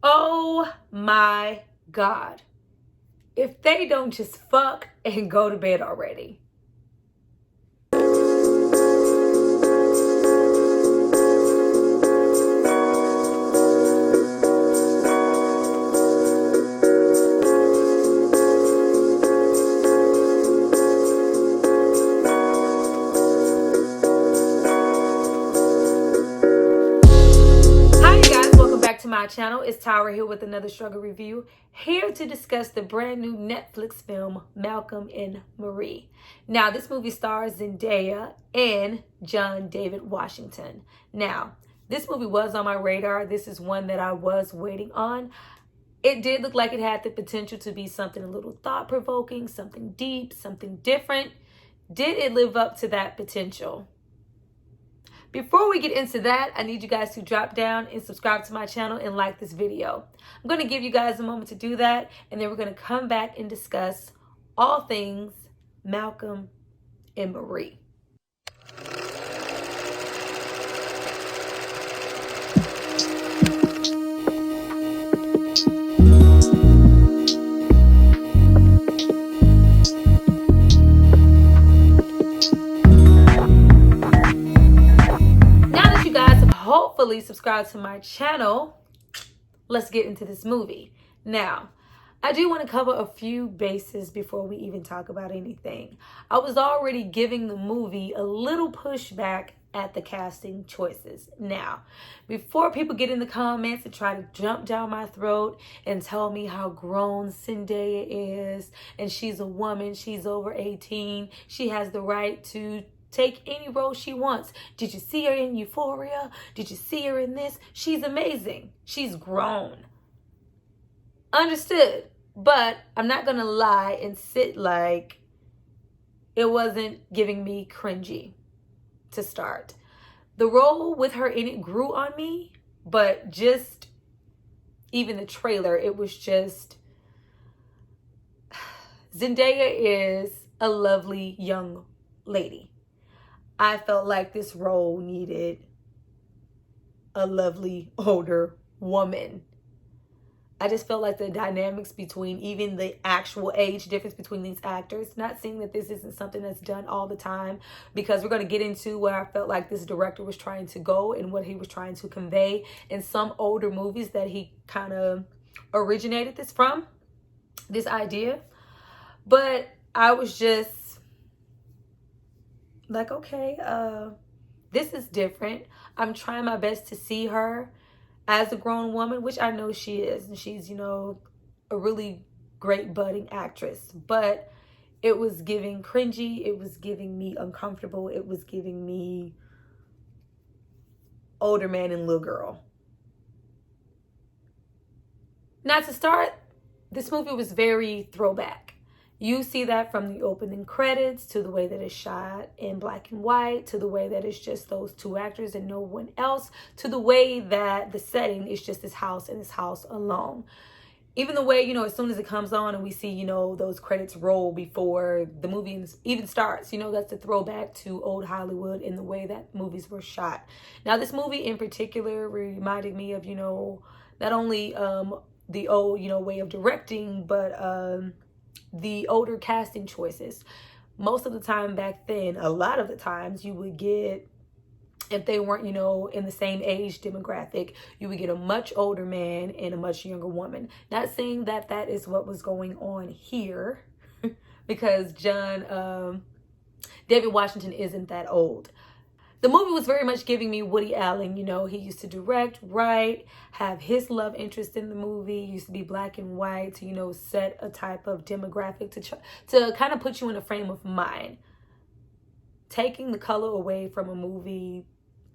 Oh my God. If they don't just fuck and go to bed already. To my channel. It's Tyra here with another struggle review, here to discuss the brand new Netflix film Malcolm and Marie. Now, this movie stars Zendaya and John David Washington. Now, this movie was on my radar. This is one that I was waiting on. It did look like it had the potential to be something a little thought-provoking, something deep, something different. Did it live up to that potential? Before we get into that, I need you guys to drop down and subscribe to my channel and like this video. I'm going to give you guys a moment to do that, and then we're going to come back and discuss all things Malcolm and Marie. Hopefully subscribe to my channel. Let's get into this movie. Now, I do want to cover a few bases before we even talk about anything. I was already giving the movie a little pushback at the casting choices. Now, before people get in the comments and try to jump down my throat and tell me how grown Zendaya is and she's a woman, she's over 18, she has the right to take any role she wants. Did you see her in Euphoria? Did you see her in this? She's amazing. She's grown. Understood. But I'm not going to lie and sit like it wasn't giving me cringy to start. The role with her in it grew on me, but just even the trailer, it was just... Zendaya is a lovely young lady. I felt like this role needed a lovely older woman. I just felt like the dynamics between even the actual age difference between these actors, not saying that this isn't something that's done all the time, because we're going to get into where I felt like this director was trying to go and what he was trying to convey in some older movies that he kind of originated this from, this idea. But I was just like, okay, this is different. I'm trying my best to see her as a grown woman, which I know she is. And she's, you know, a really great budding actress. But it was giving cringy. It was giving me uncomfortable. It was giving me older man and little girl. Now, to start, this movie was very throwback. You see that from the opening credits to the way that it's shot in black and white, to the way that it's just those two actors and no one else, to the way that the setting is just this house and this house alone. Even the way, you know, as soon as it comes on and we see, you know, those credits roll before the movie even starts, you know, that's a throwback to old Hollywood in the way that movies were shot. Now, this movie in particular reminded me of, you know, not only the old, you know, way of directing, but the older casting choices. Most of the time back then, a lot of the times you would get, if they weren't, you know, in the same age demographic, you would get a much older man and a much younger woman. Not saying that that is what was going on here, because John David Washington isn't that old. The movie was very much giving me Woody Allen. You know, he used to direct, write, have his love interest in the movie, used to be black and white to, you know, set a type of demographic to kind of put you in a frame of mind. Taking the color away from a movie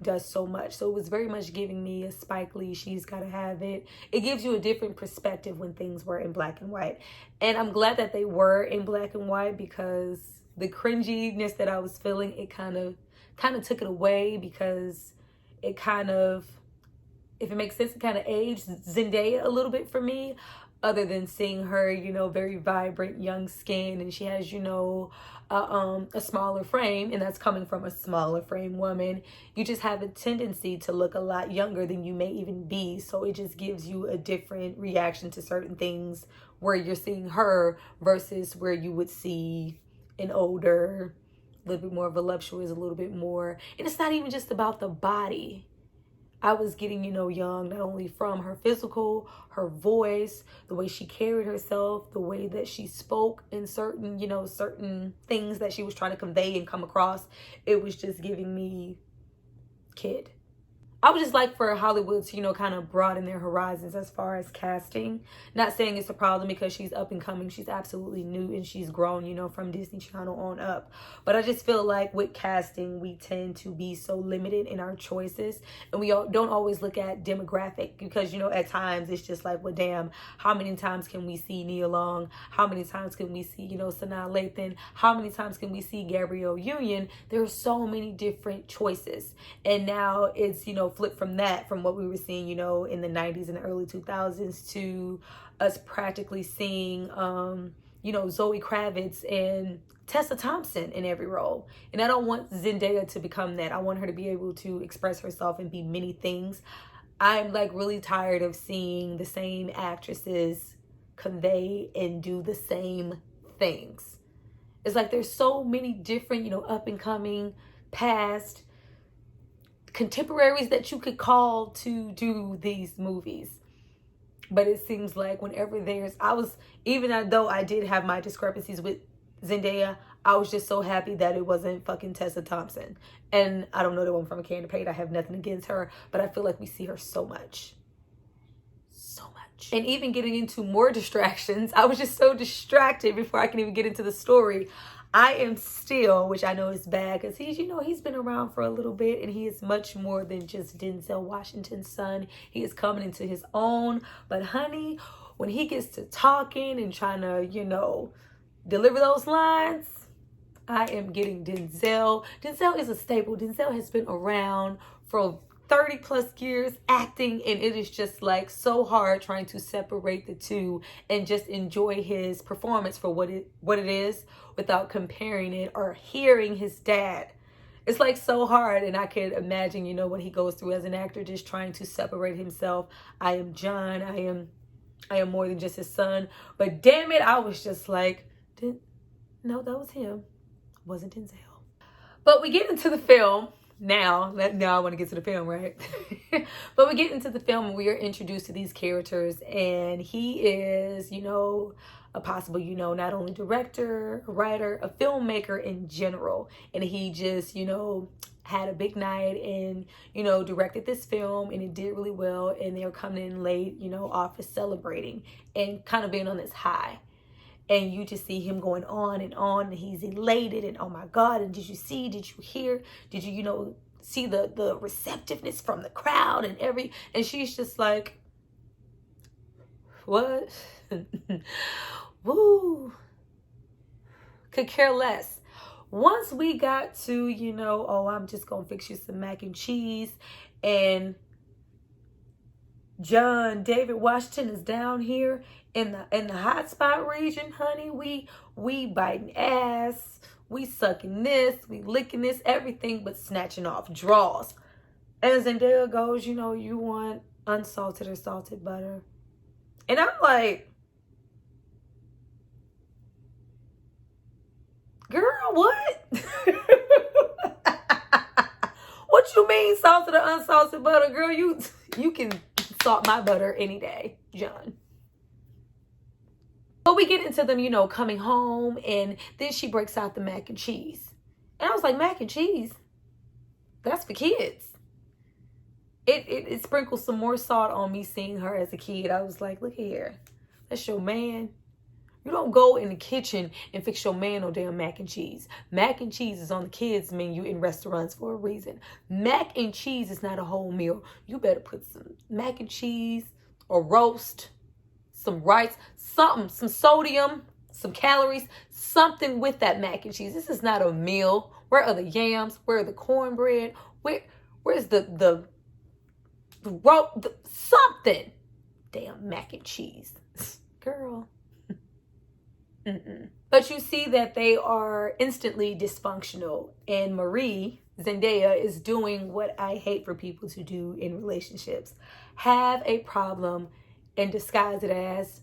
does so much. So it was very much giving me a Spike Lee, she's got to have it. It gives you a different perspective when things were in black and white. And I'm glad that they were in black and white, because the cringiness that I was feeling, it kind of took it away, because it kind of, if it makes sense, it kind of aged Zendaya a little bit for me. other than seeing her, you know, very vibrant young skin, and she has, you know, a smaller frame, and that's coming from a smaller frame woman. You just have a tendency to look a lot younger than you may even be. So it just gives you a different reaction to certain things where you're seeing her versus where you would see an older, a little bit more voluptuous, a little bit more. And it's not even just about the body. I was getting, you know, young, not only from her physical, her voice, the way she carried herself, the way that she spoke in certain, you know, certain things that she was trying to convey and come across. It was just giving me Kid. I would just like for Hollywood to, you know, kind of broaden their horizons as far as casting. Not saying it's a problem because she's up and coming. She's absolutely new and she's grown, you know, from Disney Channel on up. But I just feel like with casting, we tend to be so limited in our choices. And we don't always look at demographic because, you know, at times it's just like, well, damn, how many times can we see Nia Long? How many times can we see, you know, Sanaa Lathan? How many times can we see Gabrielle Union? There are so many different choices. And now it's, you know, flip from that, from what we were seeing, you know, in the 90s and the early 2000s to us practically seeing, you know, Zoe Kravitz and Tessa Thompson in every role. And I don't want Zendaya to become that. I want her to be able to express herself and be many things. I'm like really tired of seeing the same actresses convey and do the same things. It's like there's so many different, you know, up and coming, past, contemporaries that you could call to do these movies. But it seems like whenever even though I did have my discrepancies with Zendaya, I was just so happy that it wasn't fucking Tessa Thompson. And I don't know the one from A Can to Paint. I have nothing against her, but I feel like we see her so much. So much. And even getting into more distractions, I was just so distracted before I can even get into the story. I am still, which I know is bad because he's, you know, he's been around for a little bit and he is much more than just Denzel Washington's son. He is coming into his own. But honey, when he gets to talking and trying to, you know, deliver those lines, I am getting Denzel. Denzel is a staple. Denzel has been around for 30 plus years acting, and it is just like so hard trying to separate the two and just enjoy his performance for what it is without comparing it or hearing his dad. It's like so hard, and I could imagine, you know, what he goes through as an actor, just trying to separate himself. I am John. I am more than just his son. But damn it, I was just like, no, that was him. It wasn't Denzel. But we get into the film. Now I want to get to the film, right? But we get into the film and we are introduced to these characters, and he is, you know, a possible, you know, not only director, a writer, a filmmaker in general. And he just, you know, had a big night and, you know, directed this film and it did really well. And they were coming in late, you know, office celebrating and kind of being on this high. And you just see him going on and he's elated and oh my God, and did you hear, did you, you know, see the receptiveness from the crowd and she's just like, what? Woo. Could care less. Once we got to, you know, oh, I'm just gonna fix you some mac and cheese, and John David Washington is down here in the hot spot region, honey. We biting ass, we sucking this, we licking this, everything but snatching off draws. And Zendaya goes, you know, you want unsalted or salted butter? And I'm like, girl, what? What you mean salted or unsalted butter? Girl, you can salt my butter any day, John. But we get into them, you know, coming home, and then she breaks out the mac and cheese. And I was like, mac and cheese? That's for kids. It sprinkles some more salt on me seeing her as a kid. I was like, look here. That's your man. You don't go in the kitchen and fix your man no damn mac and cheese. Mac and cheese is on the kids' menu in restaurants for a reason. Mac and cheese is not a whole meal. You better put some mac and cheese or roast, some rice, something, some sodium, some calories, something with that mac and cheese. This is not a meal. Where are the yams? Where are the cornbread? Where's the something? Damn mac and cheese. girl. Mm-mm. But you see that they are instantly dysfunctional, and Marie, Zendaya, is doing what I hate for people to do in relationships. Have a problem and disguise it as,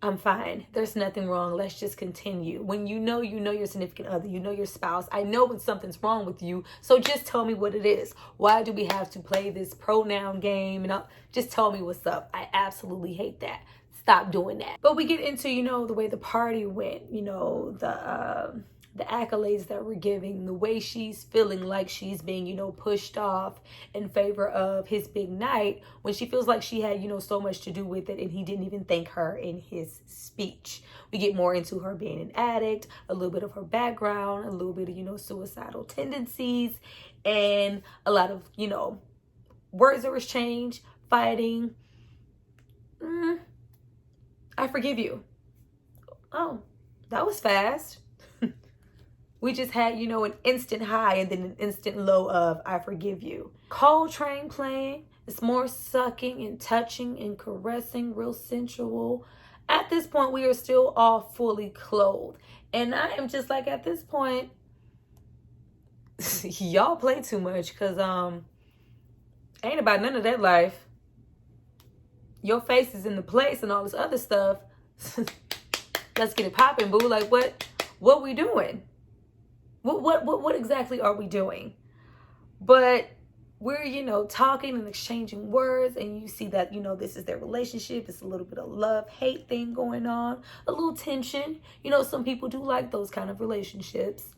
I'm fine. There's nothing wrong. Let's just continue. When you know your significant other, you know your spouse. I know when something's wrong with you, so just tell me what it is. Why do we have to play this pronoun game? And just tell me what's up. I absolutely hate that. Stop doing that. But we get into, the way the party went, the accolades that we're giving, the way she's feeling like she's being, pushed off in favor of his big night when she feels like she had, so much to do with it and he didn't even thank her in his speech. We get more into her being an addict, a little bit of her background, a little bit of, suicidal tendencies, and a lot of, words that were exchanged, fighting. I forgive you. Oh, that was fast. We just had, an instant high and then an instant low of I forgive you. Coltrane playing. It's more sucking and touching and caressing, real sensual. At this point, we are still all fully clothed. And I am just like, at this point, y'all play too much because ain't about none of that life. Your face is in the place and all this other stuff. Let's get it popping, boo. Like, what we doing? What exactly are we doing? But we're, talking and exchanging words, and you see that, this is their relationship. It's a little bit of love-hate thing going on, a little tension. Some people do like those kind of relationships.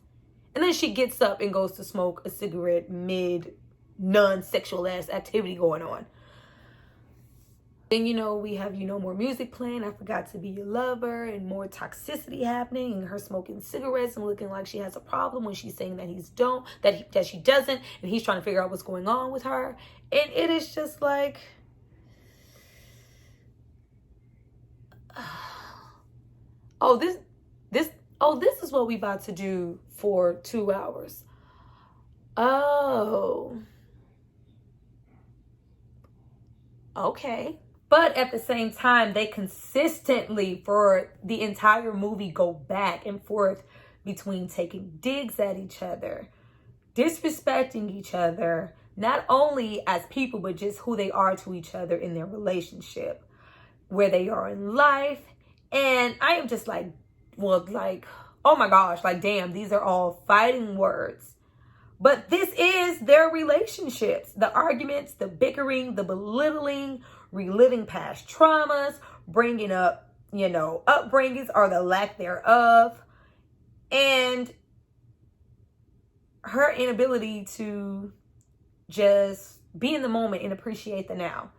And then she gets up and goes to smoke a cigarette mid non-sexual ass activity going on. Then, we have, more music playing. I Forgot to Be Your Lover, and more toxicity happening, and her smoking cigarettes and looking like she has a problem when she's saying that that she doesn't, and he's trying to figure out what's going on with her. And it is just like, this is what we about to do for 2 hours. Oh. Okay. But at the same time, they consistently, for the entire movie, go back and forth between taking digs at each other, disrespecting each other, not only as people, but just who they are to each other in their relationship, where they are in life. And I am just like, oh my gosh, damn, these are all fighting words. But this is their relationships. The arguments, the bickering, the belittling, reliving past traumas, bringing up, upbringings or the lack thereof. And her inability to just be in the moment and appreciate the now.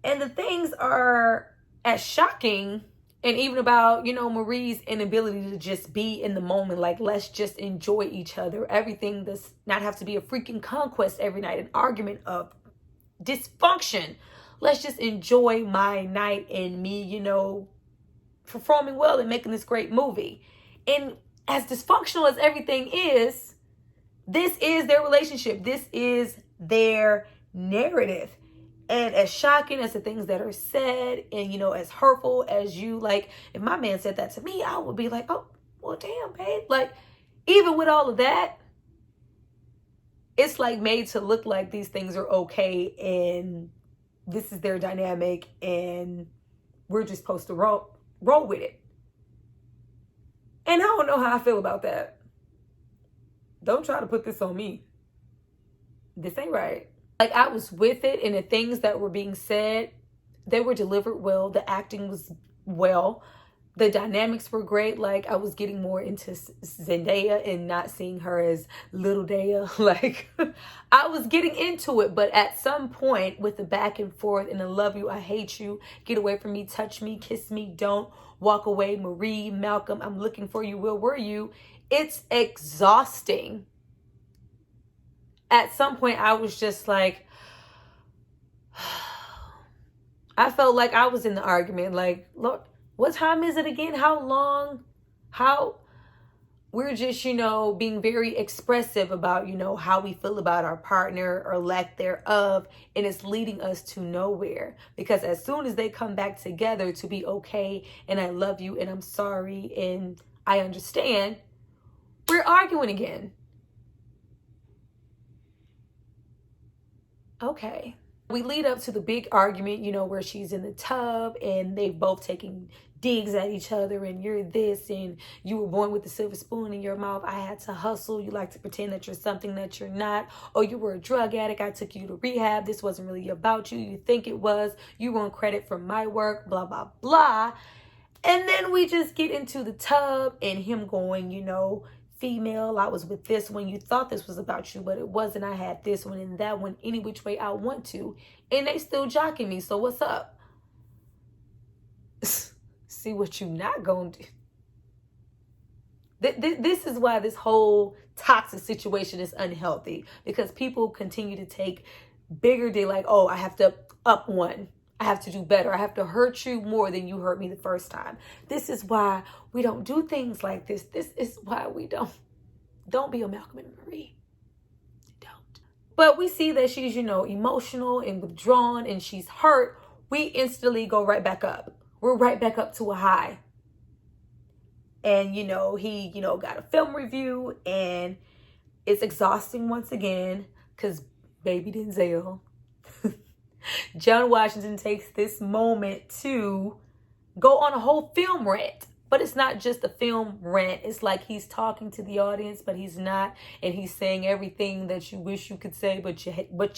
And the things are as shocking. And even about, Marie's inability to just be in the moment. Like, let's just enjoy each other. Everything does not have to be a freaking conquest every night. An argument of dysfunction. Let's just enjoy my night and me, performing well and making this great movie. And as dysfunctional as everything is, this is their relationship. This is their narrative. And as shocking as the things that are said and, as hurtful as if my man said that to me, I would be like, oh, well, damn, babe. Even with all of that, it's made to look like these things are okay and this is their dynamic and we're just supposed to roll with it. And I don't know how I feel about that. Don't try to put this on me. This ain't right. I was with it, and the things that were being said, they were delivered well. The acting was well. The dynamics were great. I was getting more into Zendaya and not seeing her as Little Daya. I was getting into it, but at some point with the back and forth and the love you, I hate you, get away from me, touch me, kiss me, don't, walk away, Marie, Malcolm, I'm looking for you, where were you? It's exhausting. At some point, I was just like, I felt like I was in the argument. Look, what time is it again? How long? we're just, being very expressive about, how we feel about our partner or lack thereof. And it's leading us to nowhere, because as soon as they come back together to be okay, and I love you, and I'm sorry, and I understand, we're arguing again. Okay. We lead up to the big argument, where she's in the tub and they've both taken digs at each other, and you're this, and you were born with a silver spoon in your mouth. I had to hustle. You like to pretend that you're something that you're not. Oh, you were a drug addict. I took you to rehab. This wasn't really about you. You think it was. You want credit for my work, blah, blah, blah. And then we just get into the tub and him going, female, I was with this one. You thought this was about you, but it wasn't. I had this one and that one any which way I want to. And they still jocking me. So what's up? See what you not gonna do. This is why this whole toxic situation is unhealthy, because people continue to take bigger deal, like, oh, I have to up one. I have to do better. I have to hurt you more than you hurt me the first time. This is why we don't do things like this. This is why we don't be a Malcolm and Marie. Don't. But we see that she's, emotional and withdrawn and she's hurt. We instantly go right back up. We're right back up to a high. And, he, got a film review, and it's exhausting once again because baby Denzel, John Washington takes this moment to go on a whole film rant. But it's not just a film rant. It's like he's talking to the audience, but he's not. And he's saying everything that you wish you could say, but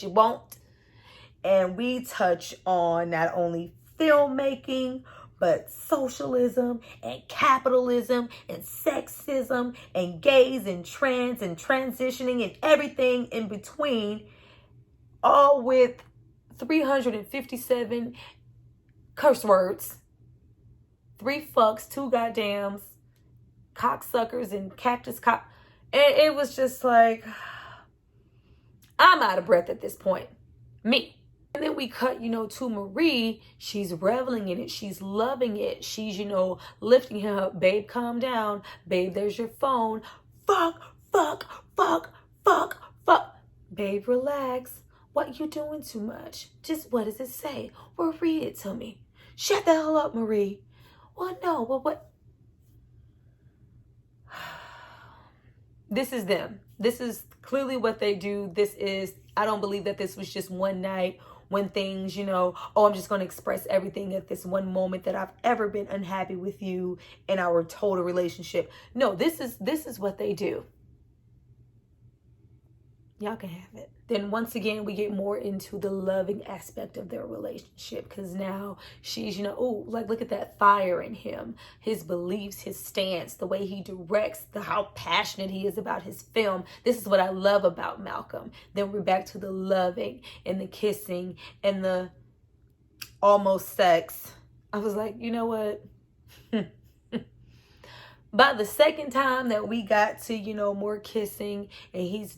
you won't. And we touch on not only filmmaking, but socialism and capitalism and sexism and gays and trans and transitioning and everything in between, all with 357 curse words, 3 fucks, 2 goddams, cocksuckers, and cactus cock. And it was just like, I'm out of breath at this point. Me. And then we cut, to Marie. She's reveling in it. She's loving it. She's, lifting him up. Babe, calm down. Babe, there's your phone. Fuck, fuck, fuck, fuck, fuck. Babe, relax. What you doing too much? Just what does it say? Well, read it to me. Shut the hell up, Marie. Well, no. Well, what? This is them. This is clearly what they do. I don't believe that this was just one night when things, I'm just going to express everything at this one moment that I've ever been unhappy with you in our total relationship. No, this is what they do. Y'all can have it. Then once again, we get more into the loving aspect of their relationship, because now she's, look at that fire in him, his beliefs, his stance, the way he directs, how passionate he is about his film. This is what I love about Malcolm. Then we're back to the loving and the kissing and the almost sex. I was like, you know what? By the second time that we got to, more kissing, and he's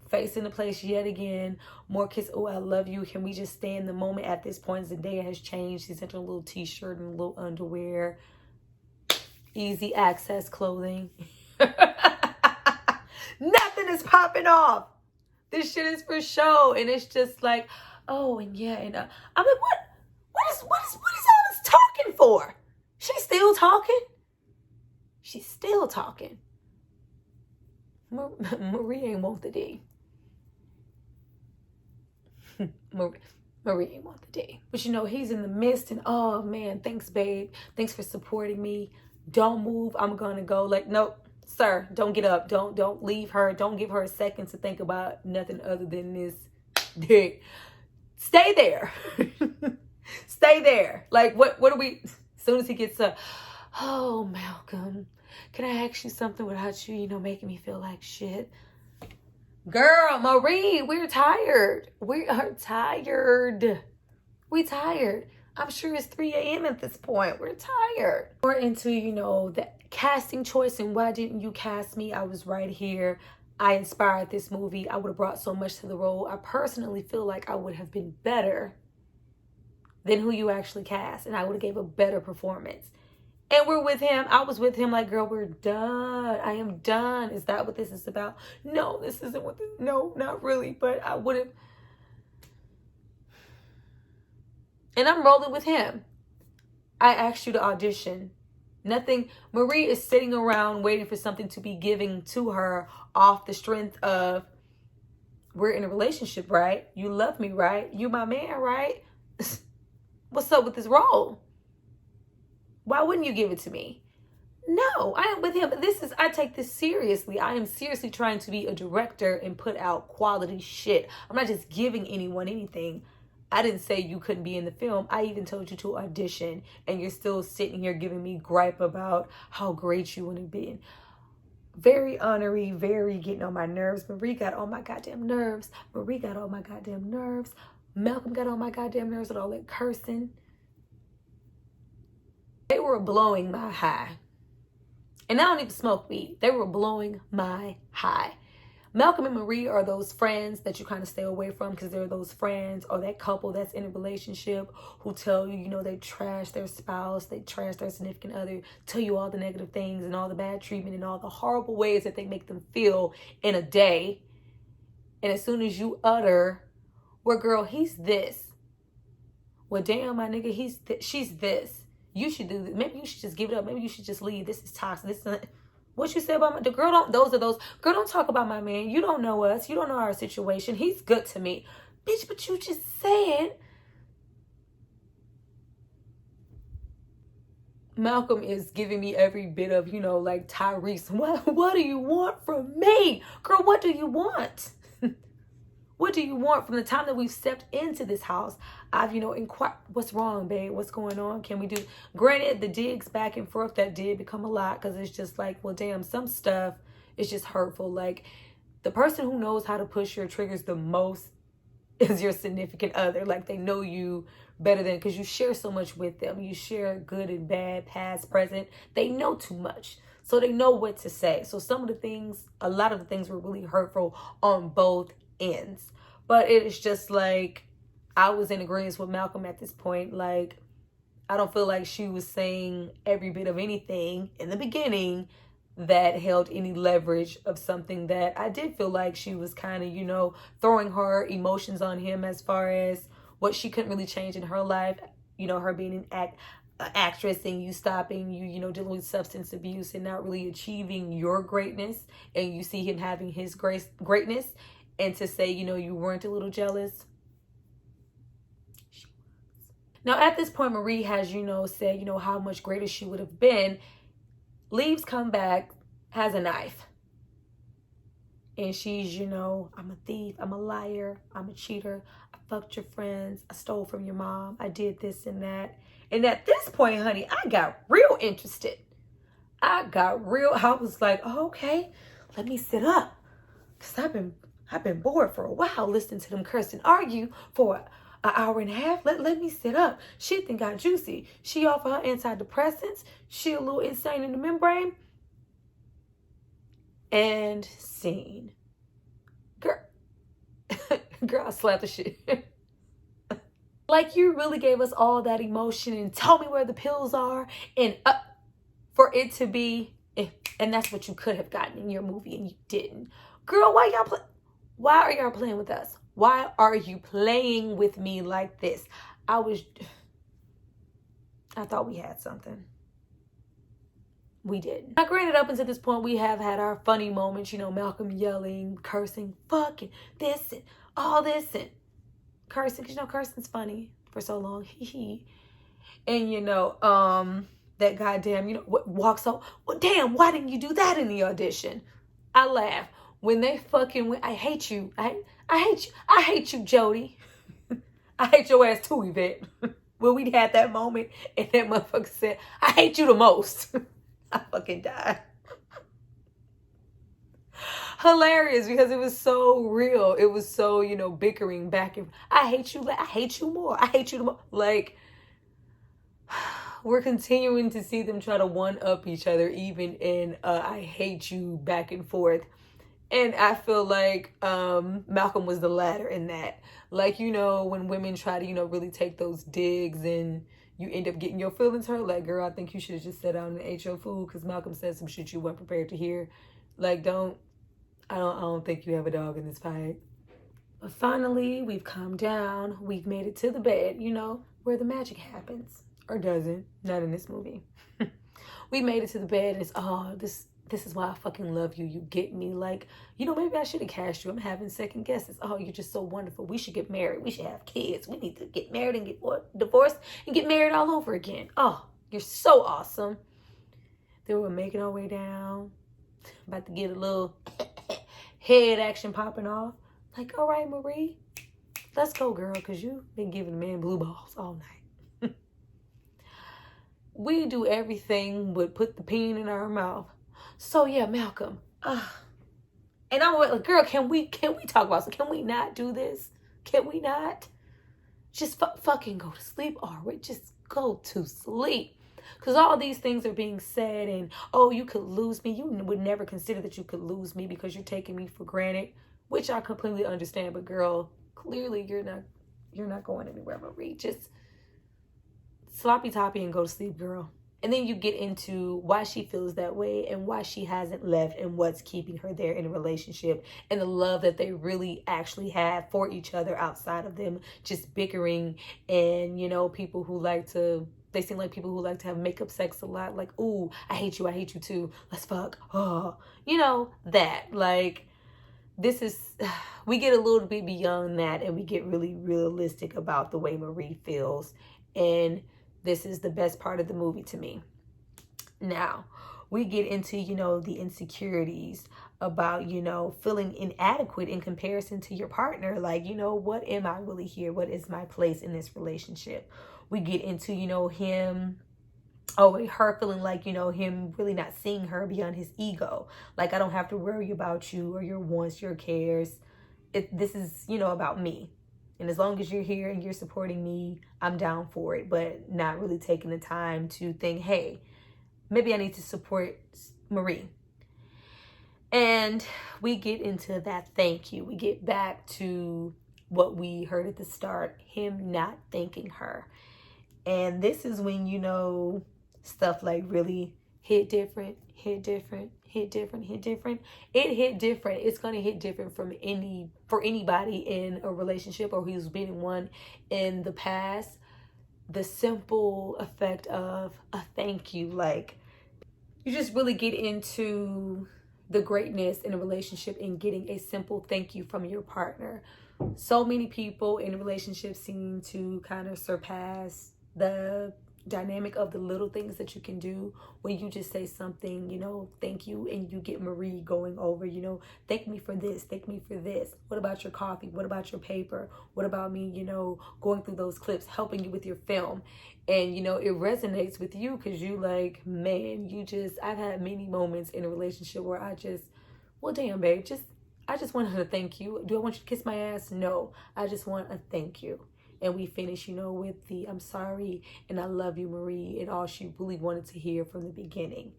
facing the place yet again, more kiss. Oh, I love you. Can we just stay in the moment? At this point, Zendaya has changed. She's into a little t-shirt and a little underwear. Easy access clothing. Nothing is popping off. This shit is for show. And it's just like, oh, and yeah. And I'm like, what is all this talking for? She's still talking? She's still talking. Marie ain't want the D. Marie ain't want the D. But he's in the midst, and oh man, thanks babe. Thanks for supporting me. Don't move. I'm gonna go. Like, nope, sir, don't get up. Don't leave her. Don't give her a second to think about nothing other than this dick. Stay there. Stay there. Like, what are we? As soon as he gets up, oh Malcolm, can I ask you something without you, making me feel like shit? Girl, Marie, we're tired. We are tired. We tired. I'm sure it's 3 a.m. at this point. We're tired. We're into, the casting choice and why didn't you cast me? I was right here. I inspired this movie. I would have brought so much to the role. I personally feel like I would have been better than who you actually cast, and I would have gave a better performance. And we're with him. I was with him like, girl, we're done. I am done. Is that what this is about? No, this isn't what this, no, not really. But I would have. And I'm rolling with him. I asked you to audition. Nothing. Marie is sitting around waiting for something to be given to her off the strength of, we're in a relationship, right? You love me, right? You my man, right? What's up with this role? Why wouldn't you give it to me? No, I am with him. I take this seriously. I am seriously trying to be a director and put out quality shit. I'm not just giving anyone anything. I didn't say you couldn't be in the film. I even told you to audition, and you're still sitting here giving me gripe about how great you want to be. Very honorary, very getting on my nerves. Marie got on my goddamn nerves. Marie got on my goddamn nerves. Malcolm got on my goddamn nerves with all that cursing. They were blowing my high. And I don't even smoke weed. They were blowing my high. Malcolm and Marie are those friends that you kind of stay away from because they're those friends or that couple that's in a relationship who tell you, you know, they trash their spouse, they trash their significant other, tell you all the negative things and all the bad treatment and all the horrible ways that they make them feel in a day. And as soon as you utter, well, girl, he's this. Well, damn, my nigga, she's this. You should do this. Maybe you should just give it up. Maybe you should just leave. This is toxic. This is what you said about the girl. Girl, don't talk about my man. You don't know us. You don't know our situation. He's good to me. Bitch, but you just said. Malcolm is giving me every bit of, you know, like Tyrese. What do you want from me? Girl, what do you want? What do you want? From the time that we've stepped into this house, I've, you know, inquired, what's wrong, babe? What's going on? Can we do? Granted, the digs back and forth, that did become a lot because it's just like, well, damn, some stuff is just hurtful. Like, the person who knows how to push your triggers the most is your significant other. Like, they know you better than, because you share so much with them. You share good and bad, past, present. They know too much. So they know what to say. So a lot of the things were really hurtful on both ends. But it is just like, I was in agreement with Malcolm at this point. Like, I don't feel like she was saying every bit of anything in the beginning that held any leverage of something that I did feel like she was kind of, you know, throwing her emotions on him as far as what she couldn't really change in her life. You know, her being an actress and you stopping, you know, dealing with substance abuse and not really achieving your greatness. And you see him having his greatness. And to say, you know, you weren't a little jealous. Now, at this point, Marie has, you know, said, you know, how much greater she would have been. Leaves, come back, has a knife. And she's, you know, I'm a thief, I'm a liar, I'm a cheater, I fucked your friends, I stole from your mom, I did this and that. And at this point, honey, I got real interested. I was like, oh, okay, let me sit up. Because I've been bored for a while listening to them curse and argue for an hour and a half. Let me sit up. Shit then got juicy. She off of her antidepressants. She a little insane in the membrane. And scene. Girl, I slapped the shit. Like, you really gave us all that emotion and told me where the pills are and for it to be, and that's what you could have gotten in your movie and you didn't. Girl, why are y'all playing with us? Why are you playing with me like this? I thought we had something. We didn't. Now, granted, up until this point, we have had our funny moments, you know, Malcolm yelling, cursing, fucking this and all this and cursing, because, you know, cursing's funny for so long. And, you know, that goddamn, you know, walks up, well, damn, why didn't you do that in the audition? I laugh. When they fucking went, I hate you. I hate you. I hate you, Jody. I hate your ass too, Yvette. When we had that moment and that motherfucker said, I hate you the most. I fucking died. Hilarious, because it was so real. It was so, you know, bickering back and I hate you more. I hate you the most. Like, we're continuing to see them try to one-up each other, even in I hate you back and forth. And I feel like Malcolm was the latter in that. Like, you know, when women try to, you know, really take those digs and, you end up getting your feelings hurt. Like, girl, I think you should have just sat down and ate your food because Malcolm said some shit you weren't prepared to hear. Like, I don't think you have a dog in this fight. But finally, we've calmed down. We've made it to the bed, where the magic happens. Or doesn't. Not in this movie. We made it to the bed and it's, this is why I fucking love you. You get me. Like, maybe I should have cast you. I'm having second guesses. Oh, you're just so wonderful. We should get married. We should have kids. We need to get married and get divorced and get married all over again. Oh, you're so awesome. Then we're making our way down. About to get a little head action popping off. Like, all right, Marie, let's go, girl, because you've been giving the man blue balls all night. We do everything but put the pen in our mouth. So yeah, Malcolm. And I'm like, girl, can we talk about this? Can we not do this? Can we not? Just fucking go to sleep, or just go to sleep. Because all these things are being said, and you could lose me. You would never consider that you could lose me because you're taking me for granted, which I completely understand. But girl, clearly you're not going anywhere, Marie. Just sloppy toppy and go to sleep, girl. And then you get into why she feels that way and why she hasn't left and what's keeping her there in a relationship and the love that they really actually have for each other outside of them just bickering and, people who they seem like people who like to have makeup sex a lot. Like, ooh, I hate you too. Let's fuck. Oh, that. Like, we get a little bit beyond that and we get really realistic about the way Marie feels. And this is the best part of the movie to me. Now, we get into, the insecurities about, feeling inadequate in comparison to your partner. Like, what am I really here? What is my place in this relationship? We get into, her feeling like, him really not seeing her beyond his ego. Like, I don't have to worry about you or your wants, your cares. This is, about me. And as long as you're here and you're supporting me, I'm down for it. But not really taking the time to think, hey, maybe I need to support Marie. And we get into that thank you. We get back to what we heard at the start, him not thanking her. And this is when, stuff like really hit different. It hit different. It's going to hit different for anybody in a relationship or who's been in one in the past. The simple effect of a thank you, like you just really get into the greatness in a relationship and getting a simple thank you from your partner. So many people in relationships seem to kind of surpass the dynamic of the little things that you can do when you just say something, thank you, and you get Marie going over, thank me for this, thank me for this. What about your coffee? What about your paper? What about me, going through those clips, helping you with your film? And, it resonates with you because you like, man, I've had many moments in a relationship where well, damn, babe, I just wanted to thank you. Do I want you to kiss my ass? No, I just want a thank you. And we finish, with the I'm sorry and I love you, Marie, and all she really wanted to hear from the beginning.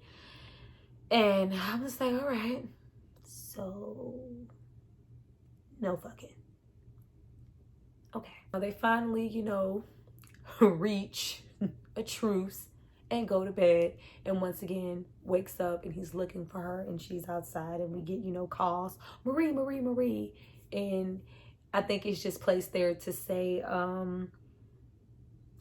And I was like, all right, so no fucking. Okay. Now they finally, reach a truce and go to bed. And once again, wakes up and he's looking for her and she's outside and we get, calls, Marie. And I think it's just placed there to say,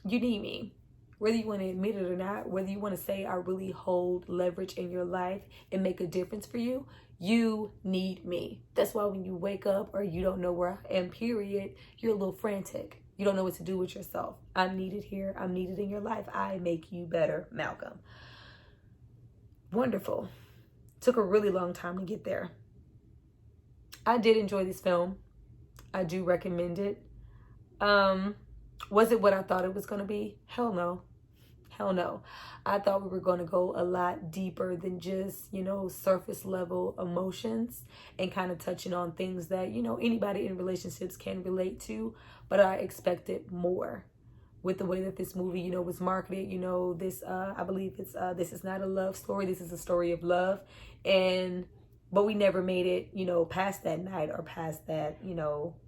you need me. Whether you want to admit it or not, whether you want to say I really hold leverage in your life and make a difference for you, you need me. That's why when you wake up or you don't know where I am, period, you're a little frantic. You don't know what to do with yourself. I'm needed here. I'm needed in your life. I make you better, Malcolm. Wonderful. Took a really long time to get there. I did enjoy this film. I do recommend it. Was it what I thought it was going to be? Hell no. I thought we were going to go a lot deeper than just, surface level emotions and kind of touching on things that, anybody in relationships can relate to. But I expected more with the way that this movie, was marketed. This, I believe it's, this is not a love story. This is a story of love. But we never made it, past that night or past that,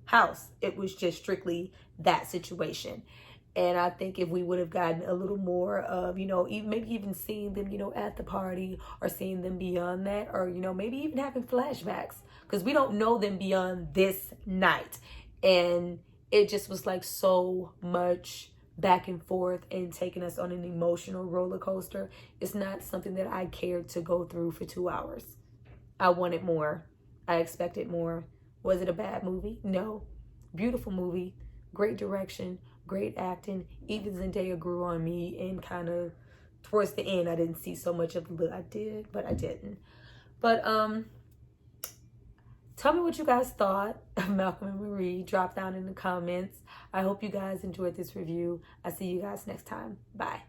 house. It was just strictly that situation. And I think if we would have gotten a little more of, you know, even, maybe even seeing them, you know, at the party, or seeing them beyond that, or, you know, maybe even having flashbacks, because we don't know them beyond this night. And it just was like so much back and forth and taking us on an emotional roller coaster. It's not something that I cared to go through for 2 hours. I wanted more. I expected more. Was it a bad movie? No. Beautiful movie. Great direction. Great acting. Even Zendaya grew on me, and kind of towards the end I didn't see so much of the look. I did, but I didn't. But tell me what you guys thought of Malcolm and Marie. Drop down in the comments. I hope you guys enjoyed this review. I'll see you guys next time. Bye.